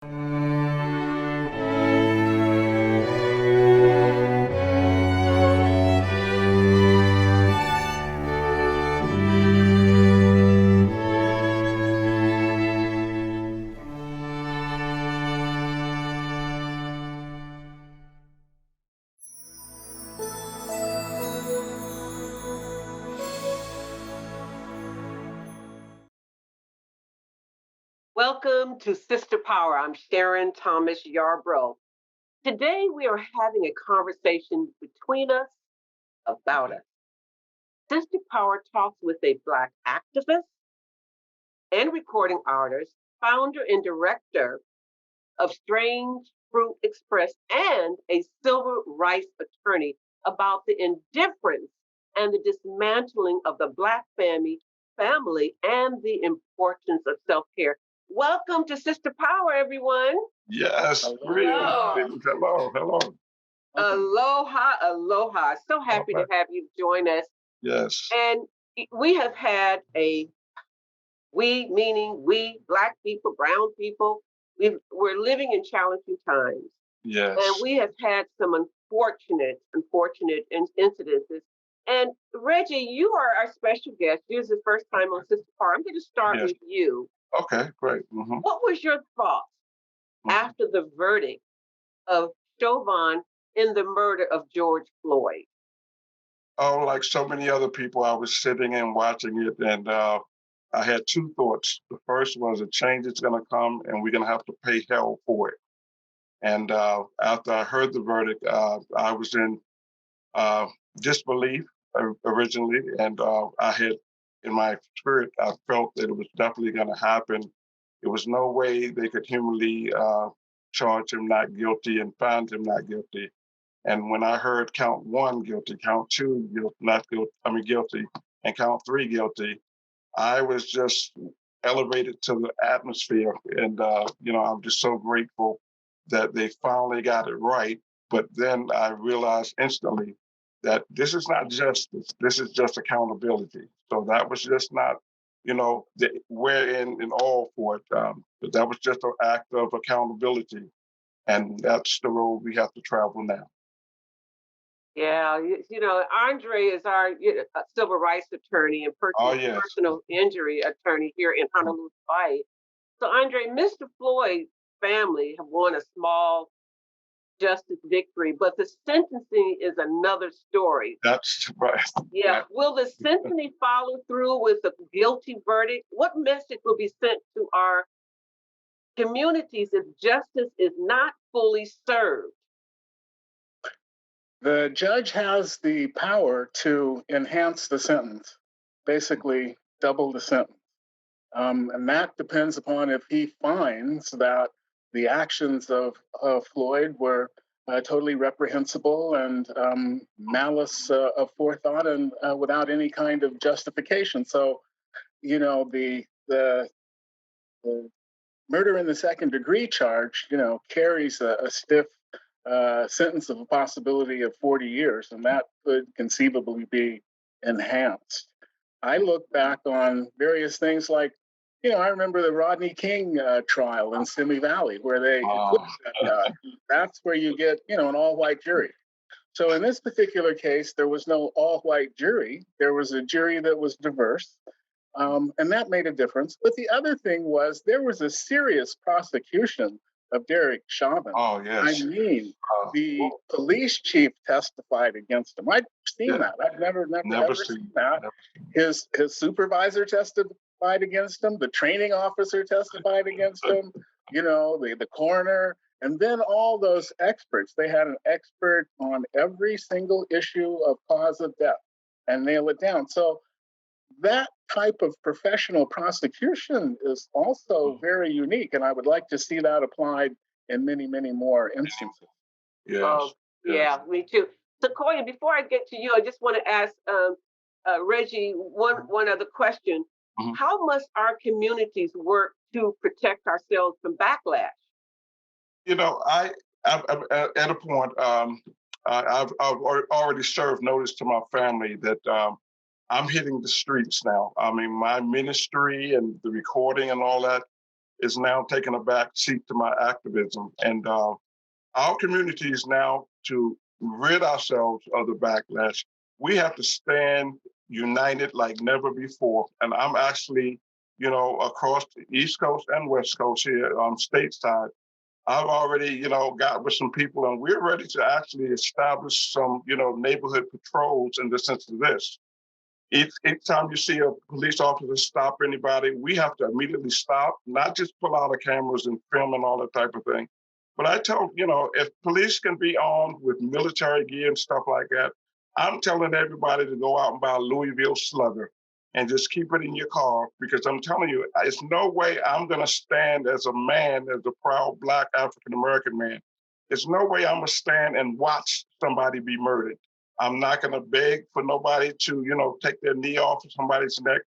Welcome to Sister Power. I'm Sharon Thomas Yarbrough. Today we are having a conversation between us about us. Sister Power talks with a Black activist and recording artist, founder and director of Strange Fruit Express, and a civil rights attorney about the indifference and the dismantling of the Black family and the importance of self-care. Welcome to Sister Power, everyone. Yes, Hello. Hello. Aloha, aloha. So happy to have you join us. Yes. And we have had we meaning we, Black people, brown people, we're living in challenging times. Yes. And we have had some unfortunate incidences. And Regi, you are our special guest. This is the first time on Sister Power. I'm going to start with you. Okay, great. What was your thoughts after the verdict of Chauvin in the murder of George Floyd? Oh, like so many other people, I was sitting and watching it, and I had two thoughts. The first was a change is going to come, and we're going to have to pay hell for it. And after I heard the verdict, I was in disbelief originally, and I had, in my spirit, I felt that it was definitely going to happen. There was no way they could humanly charge him not guilty and find him not guilty. And when I heard count one guilty, count two guilty, and count three guilty, I was just elevated to the atmosphere. And, I'm just so grateful that they finally got it right. But then I realized instantly that this is not justice. This is just accountability. So that was just not, we're in all for it. But that was just an act of accountability. And that's the road we have to travel now. Yeah, Andre is our civil rights attorney and personal injury attorney here in Honolulu, Hawaii. So, Andre, Mr. Floyd's family have won a small justice victory, but the sentencing is another story. That's right. Yeah. Will the sentencing follow through with a guilty verdict? What message will be sent to our communities if justice is not fully served? The judge has the power to enhance the sentence, basically double the sentence. And that depends upon if he finds that the actions of Floyd were totally reprehensible and malice of forethought and without any kind of justification. So, the murder in the second degree charge, carries a stiff sentence of a possibility of 40 years, and that could conceivably be enhanced. I look back on various things like, I remember the Rodney King trial in Simi Valley, where they that's where you get, an all-white jury. So in this particular case, there was no all-white jury. There was a jury that was diverse, and that made a difference. But the other thing was there was a serious prosecution of Derrick Shaman. Oh, yes. I mean, the police chief testified against him. I've seen that. I've never ever seen that. His supervisor testified against him. The training officer testified against him. The coroner. And then all those experts. They had an expert on every single issue of cause of death and nail it down. So that type of professional prosecution is also very unique, and I would like to see that applied in many, many more instances. Yes. Yeah, me too. Sequoia, before I get to you, I just want to ask Regi one other question. How must our communities work to protect ourselves from backlash? I'm at a point. I've already served notice to my family that I'm hitting the streets now. I mean, my ministry and the recording and all that is now taking a back seat to my activism. And our community is now to rid ourselves of the backlash. We have to stand united like never before. And I'm actually, across the East Coast and West Coast here on stateside. I've already, got with some people, and we're ready to actually establish some, neighborhood patrols in the sense of this. Each time you see a police officer stop anybody, we have to immediately stop, not just pull out the cameras and film and all that type of thing. But I tell, if police can be armed with military gear and stuff like that, I'm telling everybody to go out and buy a Louisville Slugger and just keep it in your car, because I'm telling you, it's no way I'm going to stand as a man, as a proud Black African-American man. There's no way I'm going to stand and watch somebody be murdered. I'm not going to beg for nobody to, take their knee off of somebody's neck.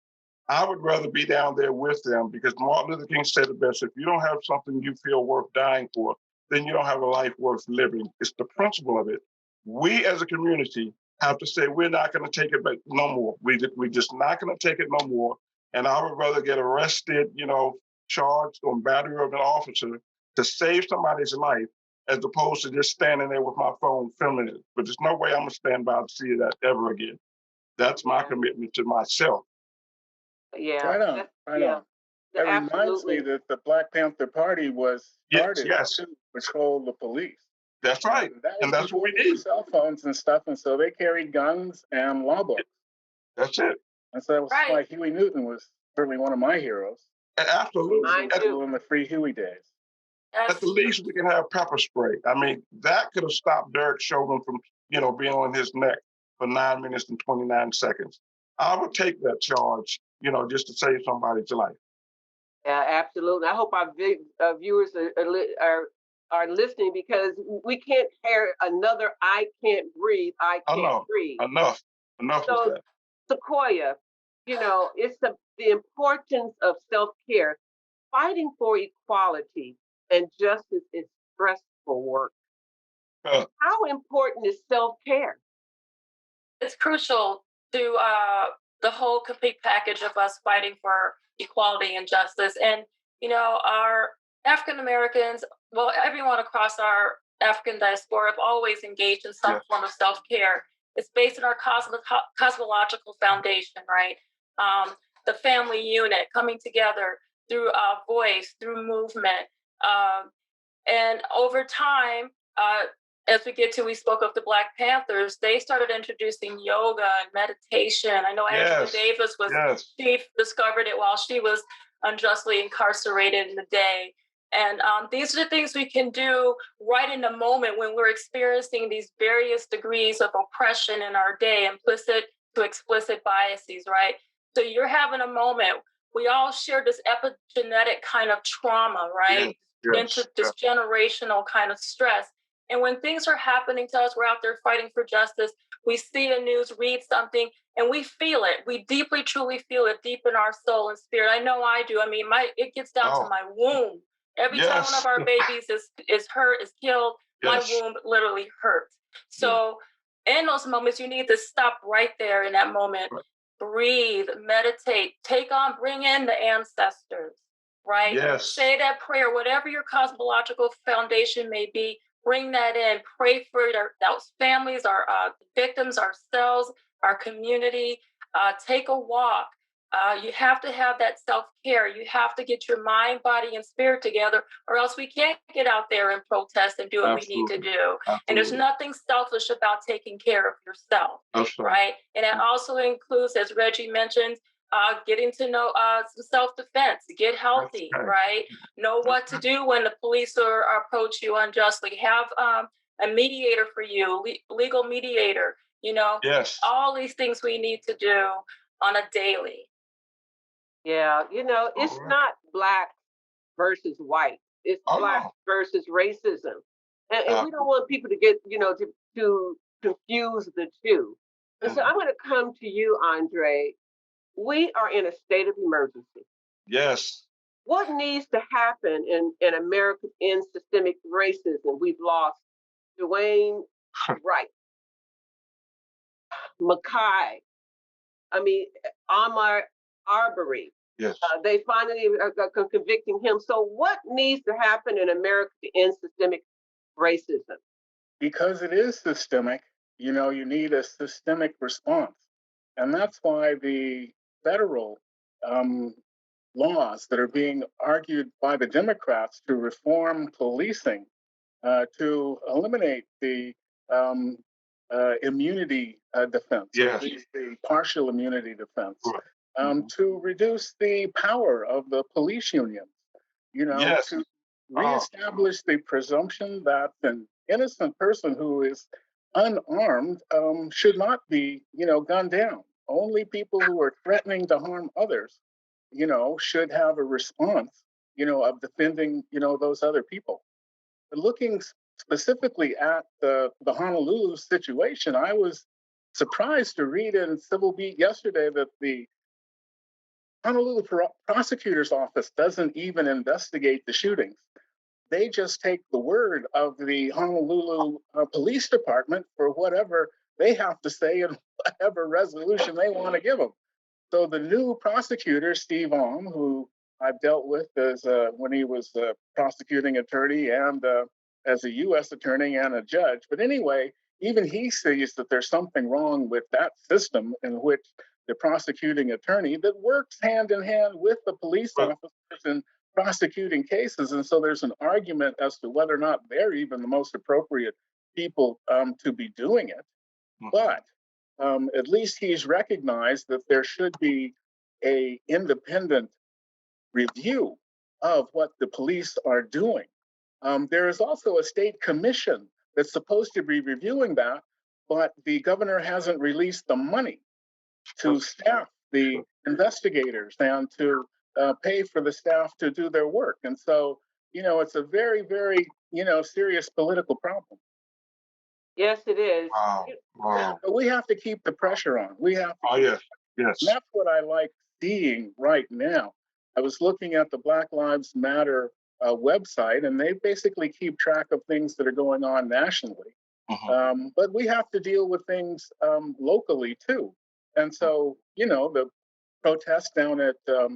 I would rather be down there with them, because Martin Luther King said it best: if you don't have something you feel worth dying for, then you don't have a life worth living. It's the principle of it. We as a community have to say we're not going to take it back no more. We're just not going to take it no more. And I would rather get arrested, charged on battery of an officer to save somebody's life, as opposed to just standing there with my phone filming it. But there's no way I'm going to stand by to see that ever again. That's my commitment to myself. Yeah. Right on, right on. That reminds me Absolutely. that the Black Panther Party was started to patrol the police. That's right. And that's what we need. Cell phones and stuff, and so they carried guns and law books. That's it. And so that was why Huey Newton was certainly one of my heroes. Absolutely. Mine too. In the free Huey days. At the least, we can have pepper spray. I mean, that could have stopped Derrick Chauvin from, being on his neck for 9 minutes and 29 seconds. I would take that charge, just to save somebody's life. Yeah, absolutely. I hope our viewers are listening, because we can't hear another "I can't breathe, I can't breathe." Enough So, with that. Sequoia, it's the importance of self-care. Fighting for equality and justice is stressful work. How important is self-care? It's crucial to the whole complete package of us fighting for equality and justice. And, our African Americans, well, everyone across our African diaspora have always engaged in some form of self-care. It's based on our cosmological foundation, right? The family unit coming together through voice, through movement. And over time, as we spoke of the Black Panthers, they started introducing yoga and meditation. I know Angela Davis she discovered it while she was unjustly incarcerated in the day. And these are the things we can do right in the moment when we're experiencing these various degrees of oppression in our day, implicit to explicit biases, right? So you're having a moment. We all share this epigenetic kind of trauma, right? Into this generational kind of stress. And when things are happening to us, we're out there fighting for justice. We see the news, read something, and we feel it. We deeply, truly feel it deep in our soul and spirit. I know I do. I mean, it gets down to my womb. Every time one of our babies is hurt, is killed, my womb literally hurts. So in those moments, you need to stop right there in that moment. Breathe, meditate, bring in the ancestors, right? Say that prayer, whatever your cosmological foundation may be. Bring that in, pray for those families, our victims, ourselves, our community. Take a walk. You have to have that self-care. You have to get your mind, body, and spirit together, or else we can't get out there and protest and do what we need to do. And there's nothing selfish about taking care of yourself, right? And it also includes, as Regi mentioned, getting to know some self-defense, get healthy, right? Know what to do when the police approach you unjustly. Have a mediator for you, legal mediator, all these things we need to do on a daily. Yeah, it's not Black versus white. It's Black versus racism. And we don't want people to get, to confuse the two. And so I'm going to come to you, Andre. We are in a state of emergency. Yes. What needs to happen in America to end systemic racism? We've lost Dwayne Wright, Mackay, Ahmaud Arbery. Yes. They finally are convicting him. So, what needs to happen in America to end systemic racism? Because it is systemic, you need a systemic response. And that's why the federal um, laws that are being argued by the Democrats to reform policing, to eliminate the um, immunity defense, or at Yes. least the partial immunity defense, Right. Mhm. to reduce the power of the police unions, Yes. to Oh, reestablish the presumption that an innocent person who is unarmed should not be, gunned down. Only people who are threatening to harm others, should have a response, of defending, those other people. But looking specifically at the Honolulu situation, I was surprised to read in Civil Beat yesterday that the Honolulu prosecutor's office doesn't even investigate the shootings. They just take the word of the Honolulu Police Department for whatever they have to say and whatever resolution they want to give them. So the new prosecutor, Steve Alm, who I've dealt with as when he was a prosecuting attorney and as a U.S. attorney and a judge. But anyway, even he sees that there's something wrong with that system in which the prosecuting attorney that works hand in hand with the police but, officers in prosecuting cases. And so there's an argument as to whether or not they're even the most appropriate people to be doing it. But at least he's recognized that there should be a independent review of what the police are doing. There is also a state commission that's supposed to be reviewing that, but the governor hasn't released the money to staff the investigators and to pay for the staff to do their work. And so, it's a very, very, serious political problem. Yes, it is. wow. Wow. But we have to keep the pressure on. We have to. Oh, yes. Yes. And that's what I like seeing right now. I was looking at the Black Lives Matter website, and they basically keep track of things that are going on nationally. But we have to deal with things locally too. And so, the protest down at uh,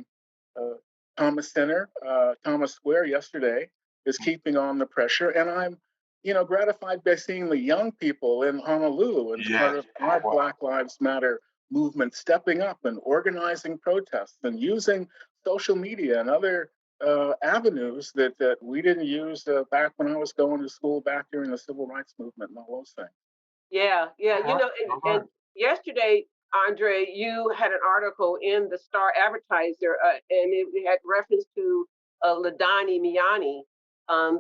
Thomas Center, Thomas Square yesterday is keeping on the pressure. And I'm, gratified by seeing the young people in Honolulu and part Yes. of our Wow. Black Lives Matter movement stepping up and organizing protests and using social media and other avenues that we didn't use back when I was going to school back during the civil rights movement and all those things. Yeah, yeah. All right. All And right. yesterday, Andre, you had an article in the Star Advertiser, and it had reference to Ladani Miyani,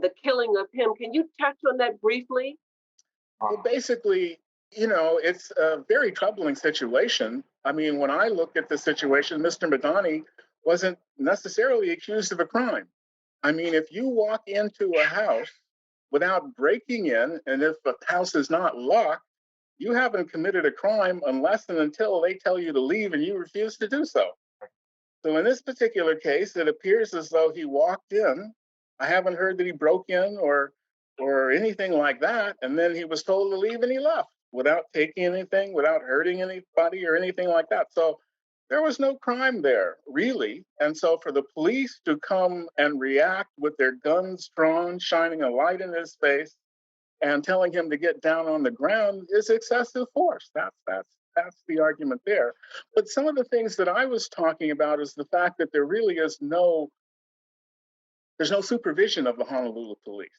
the killing of him. Can you touch on that briefly? Well, basically, it's a very troubling situation. I mean, when I look at the situation, Mr. Madani wasn't necessarily accused of a crime. I mean, if you walk into a house without breaking in, and if the house is not locked, you haven't committed a crime unless and until they tell you to leave and you refuse to do so. So in this particular case, it appears as though he walked in. I haven't heard that he broke in or anything like that. And then he was told to leave and he left without taking anything, without hurting anybody or anything like that. So there was no crime there, really. And so for the police to come and react with their guns drawn, shining a light in his face, and telling him to get down on the ground is excessive force. That's the argument there. But some of the things that I was talking about is the fact that there really is there's no supervision of the Honolulu police.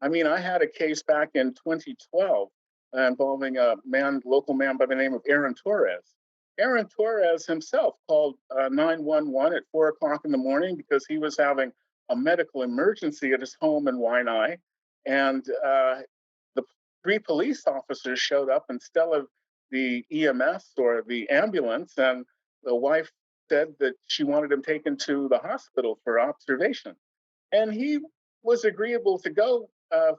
I mean, I had a case back in 2012 involving a local man by the name of Aaron Torres. Aaron Torres himself called 911 at 4 o'clock in the morning because he was having a medical emergency at his home in Waianae. And the 3 police officers showed up instead of the EMS or the ambulance. And the wife said that she wanted him taken to the hospital for observation. And he was agreeable to go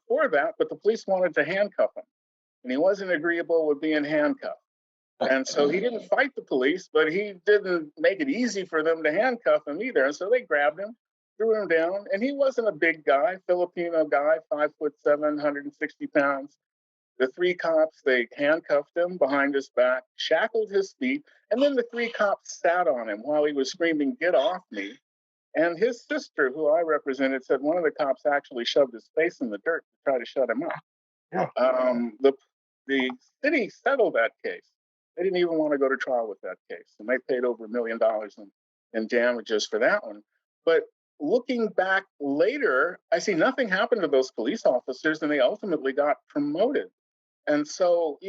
for that, but the police wanted to handcuff him. And he wasn't agreeable with being handcuffed. And so he didn't fight the police, but he didn't make it easy for them to handcuff him either. And so they grabbed him, threw him down, and he wasn't a big guy, Filipino guy, 5'7", 160 pounds. The three cops, they handcuffed him behind his back, shackled his feet, and then the three cops sat on him while he was screaming, "Get off me." And his sister, who I represented, said one of the cops actually shoved his face in the dirt to try to shut him up. Yeah. The city settled that case. They didn't even want to go to trial with that case, and they paid over $1 million in damages for that one. But looking back later, I see nothing happened to those police officers, and they ultimately got promoted. And so,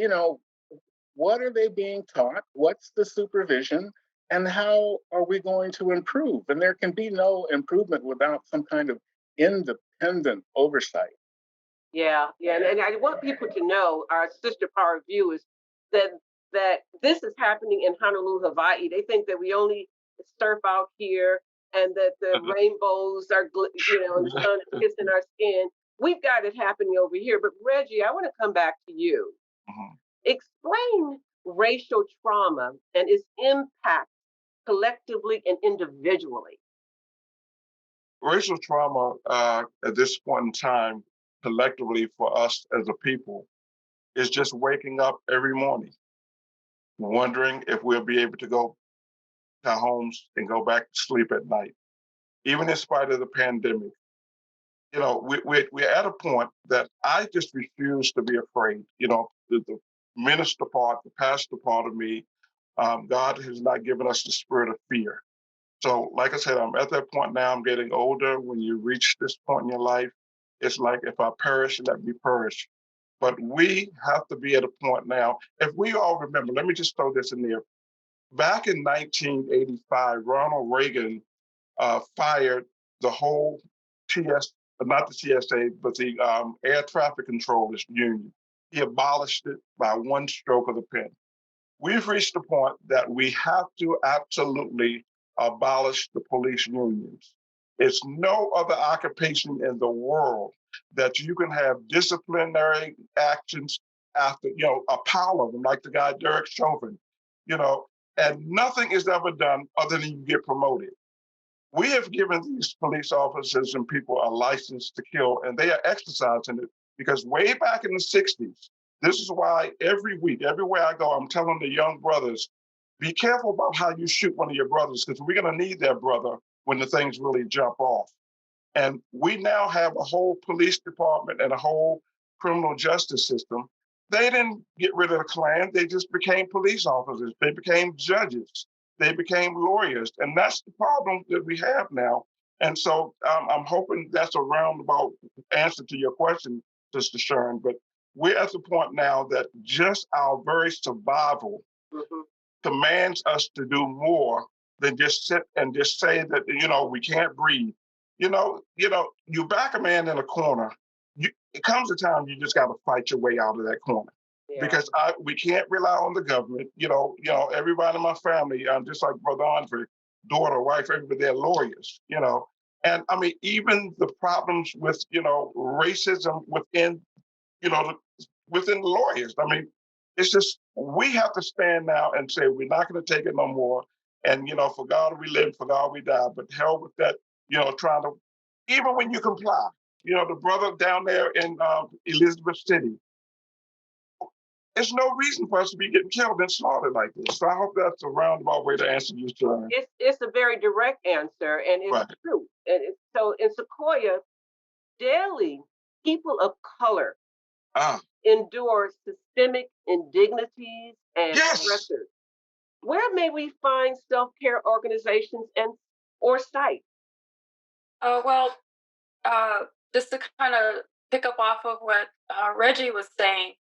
what are they being taught? What's the supervision? And how are we going to improve? And there can be no improvement without some kind of independent oversight. Yeah, yeah, and I want people to know, our sister power viewers, that this is happening in Honolulu, Hawaii. They think that we only surf out here and that the rainbows are, and the sun is kissing our skin. We've got it happening over here. But Regi, I want to come back to you. Mhm. Explain racial trauma and its impact collectively and individually. Racial trauma at this point in time, collectively for us as a people, is just waking up every morning, wondering if we'll be able to go to our homes and go back to sleep at night, even in spite of the pandemic. We're at a point that I just refuse to be afraid. The minister part, the pastor part of me, God has not given us the spirit of fear. So, like I said, I'm at that point now. I'm getting older. When you reach this point in your life, it's like, if I perish, let me perish. But we have to be at a point now. If we all remember, let me just throw this in there. Back in 1985, Ronald Reagan fired the whole not the TSA, but the Air Traffic Controllers Union. He abolished it by one stroke of the pen. We've reached the point that we have to absolutely abolish the police unions. It's no other occupation in the world that you can have disciplinary actions after, a pile of them, like the guy Derrick Chauvin, and nothing is ever done other than you get promoted. We have given these police officers and people a license to kill, and they are exercising it because way back in the 60s, this is why every week, everywhere I go, I'm telling the young brothers, be careful about how you shoot one of your brothers, because we're going to need that brother when the things really jump off. And we now have a whole police department and a whole criminal justice system. They didn't get rid of the Klan. They just became police officers. They became judges. They became lawyers. And that's the problem that we have now. And so I'm hoping that's a roundabout answer to your question, Sister Sharon. But we're at the point now that just our very survival demands us to do more than just sit and just say that, we can't breathe. You back a man in a corner, it comes a time you just got to fight your way out of that corner. Yeah. Because we can't rely on the government. Everybody in my family, just like Brother Andre, daughter, wife, everybody, they're lawyers, And I mean, even the problems with, racism within, within the lawyers. I mean, it's just, we have to stand now and say, we're not going to take it no more. And, for God we live, for God we die. But hell with that, trying to, even when you comply, the brother down there in Elizabeth City, there's no reason for us to be getting killed and slaughtered like this. So I hope that's a roundabout way to answer you, Sharon. It's a very direct answer, and it's true. And so in Sequoia, daily, people of color endure systemic indignities and pressures. Where may we find self-care organizations or sites? Just to kind of pick up off of what Regi was saying,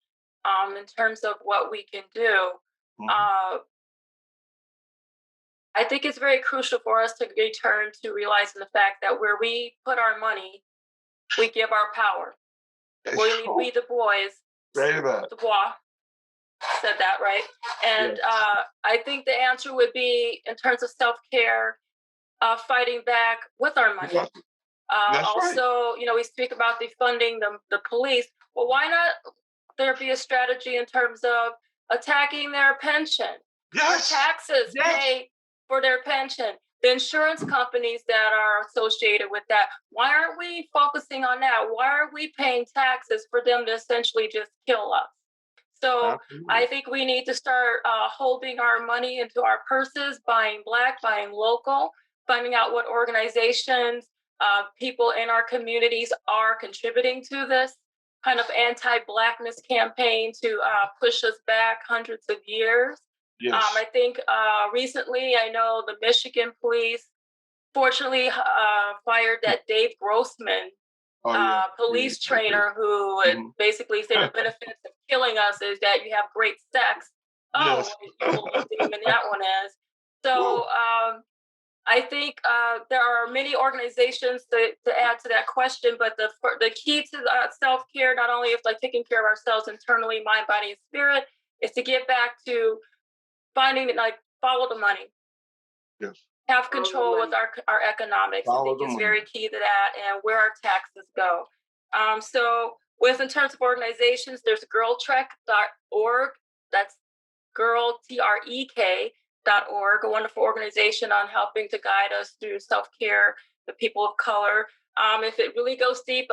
in terms of what we can do, I think it's very crucial for us to return to realizing the fact that where we put our money, we give our power. We the boys, the bois, said that right. And I think the answer would be, in terms of self-care, fighting back with our money. Also, we speak about defunding the police. Well, why not there be a strategy in terms of attacking their pension? Our taxes pay for their pension. the insurance companies that are associated with that, why aren't we focusing on that? Why are we paying taxes for them to essentially just kill us? So I think we need to start holding our money into our purses, buying Black, buying local, finding out what organizations, people in our communities are contributing to this kind of anti-Blackness campaign to push us back hundreds of years. Yes. I think recently, I know the Michigan police fortunately fired that Dave Grossman police trainer who would basically say the benefits of killing us is that you have great sex. Oh, Yes. what a evil demon that one is. So I think there are many organizations to add to that question, but the key to self-care, not only is like taking care of ourselves internally, mind, body, and spirit, is to get back to finding, like, follow the money. Yes. Have control with our economics. I think it's very key to that, and where our taxes go. So in terms of organizations, there's girltrek.org. That's girl, TREK.org, a wonderful organization on helping to guide us through self-care, the people of color. If it really goes deep,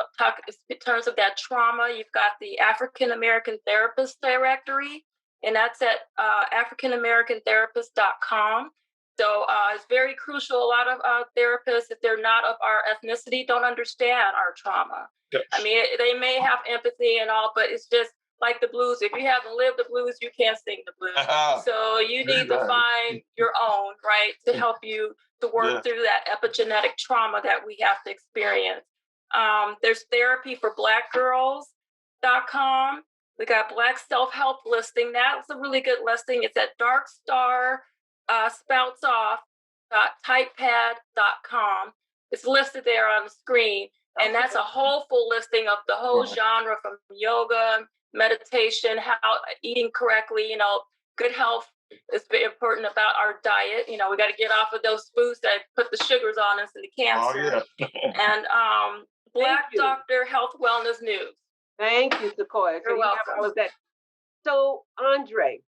in terms of that trauma, you've got the African American Therapist Directory, and that's at africanamericantherapist.com. So it's very crucial. A lot of therapists, if they're not of our ethnicity, don't understand our trauma. Yes. I mean, they may have empathy and all, but it's just like the blues. If you haven't lived the blues, you can't sing the blues. So you need to find your own, right, to help you to work through that epigenetic trauma that we have to experience. There's therapy for blackgirls.com. We got Black Self-Help listing. That's a really good listing. It's at darkstars.typepad.com. It's listed there on the screen. And that's a whole full listing of the whole genre, from yoga, meditation, how eating correctly, good health is very important about our diet. We got to get off of those foods that put the sugars on us and the cancer. And Black Doctor Health Wellness News. Thank you, Sequoia. You're welcome. All of that. So, Andre.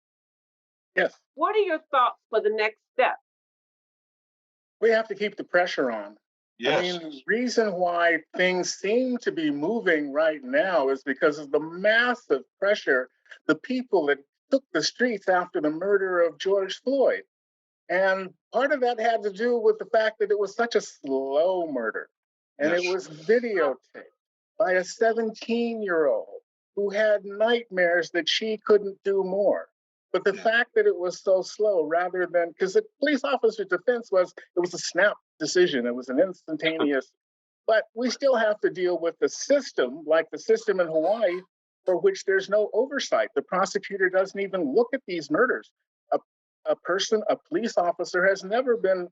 Yes. What are your thoughts for the next step? We have to keep the pressure on. Yes. I mean, the reason why things seem to be moving right now is because of the massive pressure, the people that took the streets after the murder of George Floyd. And part of that had to do with the fact that it was such a slow murder. And it was videotaped by a 17-year-old who had nightmares that she couldn't do more. But the fact that it was so slow, rather than, because the police officer's defense was, it was a snap decision. It was an instantaneous, but we still have to deal with the system, like the system in Hawaii, for which there's no oversight. The prosecutor doesn't even look at these murders. A police officer has never been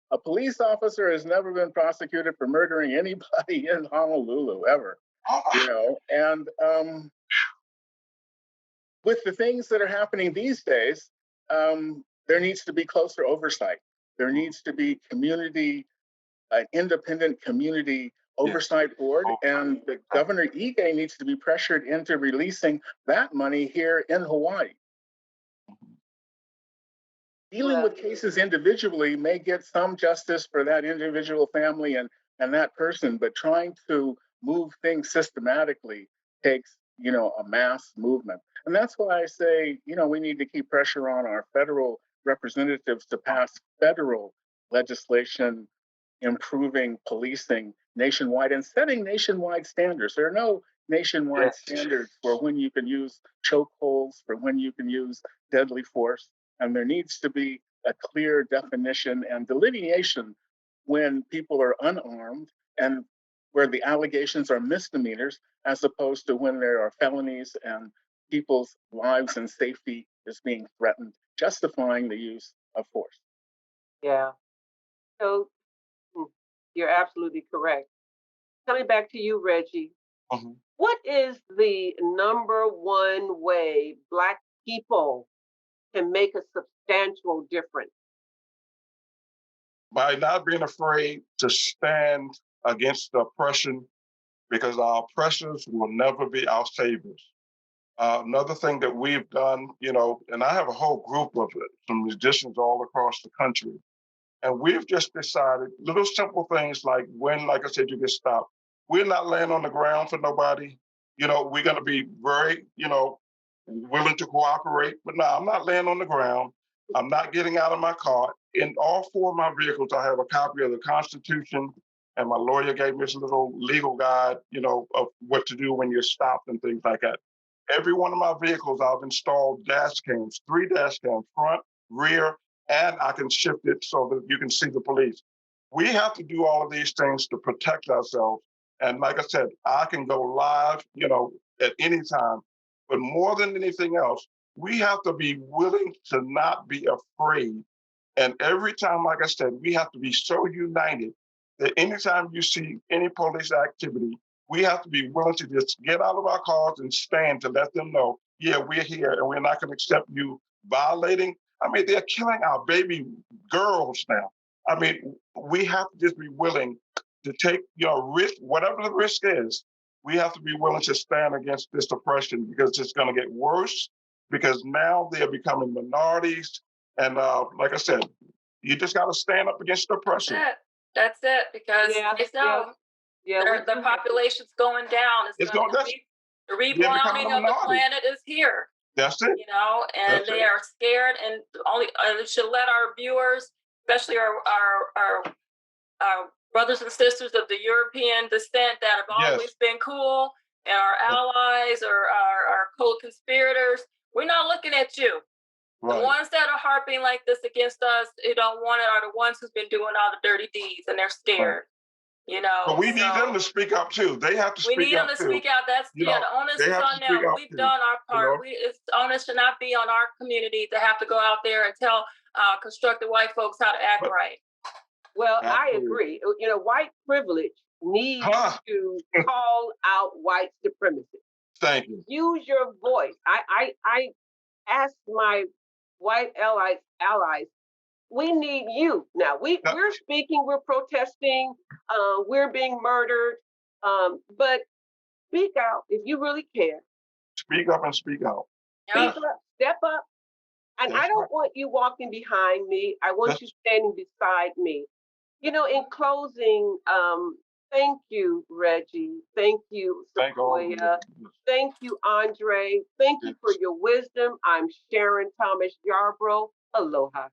a police officer has never been prosecuted for murdering anybody in Honolulu ever, and with the things that are happening these days, there needs to be closer oversight. There needs to be an independent community oversight board, and the Governor Ige needs to be pressured into releasing that money here in Hawaii. Dealing with cases individually may get some justice for that individual family and that person, but trying to move things systematically takes, a mass movement. And that's why I say, we need to keep pressure on our federal representatives to pass federal legislation improving policing nationwide and setting nationwide standards. There are no nationwide standards for when you can use chokeholds, for when you can use deadly force. And there needs to be a clear definition and delineation when people are unarmed and where the allegations are misdemeanors, as opposed to when there are felonies and people's lives and safety is being threatened, justifying the use of force. Yeah. So you're absolutely correct. Coming back to you, Regi, what is the number one way Black people can make a substantial difference? By not being afraid to stand against the oppression, because our oppressors will never be our saviors. Another thing that we've done, and I have a whole group of some musicians all across the country, And we've just decided little simple things like when, like I said, you get stopped. We're not laying on the ground for nobody. We're going to be very, willing to cooperate. But no, I'm not laying on the ground. I'm not getting out of my car. In all four of my vehicles, I have a copy of the Constitution, and my lawyer gave me this little legal guide, of what to do when you're stopped and things like that. Every one of my vehicles, I've installed dash cams, 3 dash cams, front, rear, and I can shift it so that you can see the police. We have to do all of these things to protect ourselves. And like I said, I can go live, at any time. But more than anything else, we have to be willing to not be afraid. And every time, like I said, we have to be so united that anytime you see any police activity, we have to be willing to just get out of our cars and stand to let them know, yeah, we're here and we're not going to accept you violating. I mean, they're killing our baby girls now. I mean, we have to just be willing to take, risk, whatever the risk is. We have to be willing to stand against this oppression because it's going to get worse because now they're becoming minorities. And like I said, you just got to stand up against the oppression. That's it, because it's now the population's going down. The rebalancing of the planet is here. That's it. And they are scared, and only should let our viewers, especially our brothers and sisters of the European descent that have always been cool, and our allies or our co-conspirators, we're not looking at you. Right. The ones that are harping like this against us, who don't want it, are the ones who've been doing all the dirty deeds, and they're scared. Right. But we need them to speak up too. They have to speak up. We need them to speak out. That's the onus is on them. We've done our part. It's onus should not be on our community to have to go out there and tell constructed white folks how to act right. Well, I agree. White privilege needs to call out white supremacy. Thank you. Use your voice. I ask my white allies, we need you. Now, we're speaking, we're protesting, we're being murdered, but speak out if you really care. Speak up and speak out. Speak up, step up. And I don't want you walking behind me. I want you standing beside me. In closing, thank you, Regi. Thank you, Sequoia. Thank you, Andre. Thank you for your wisdom. I'm Sharon Thomas Yarbrough. Aloha.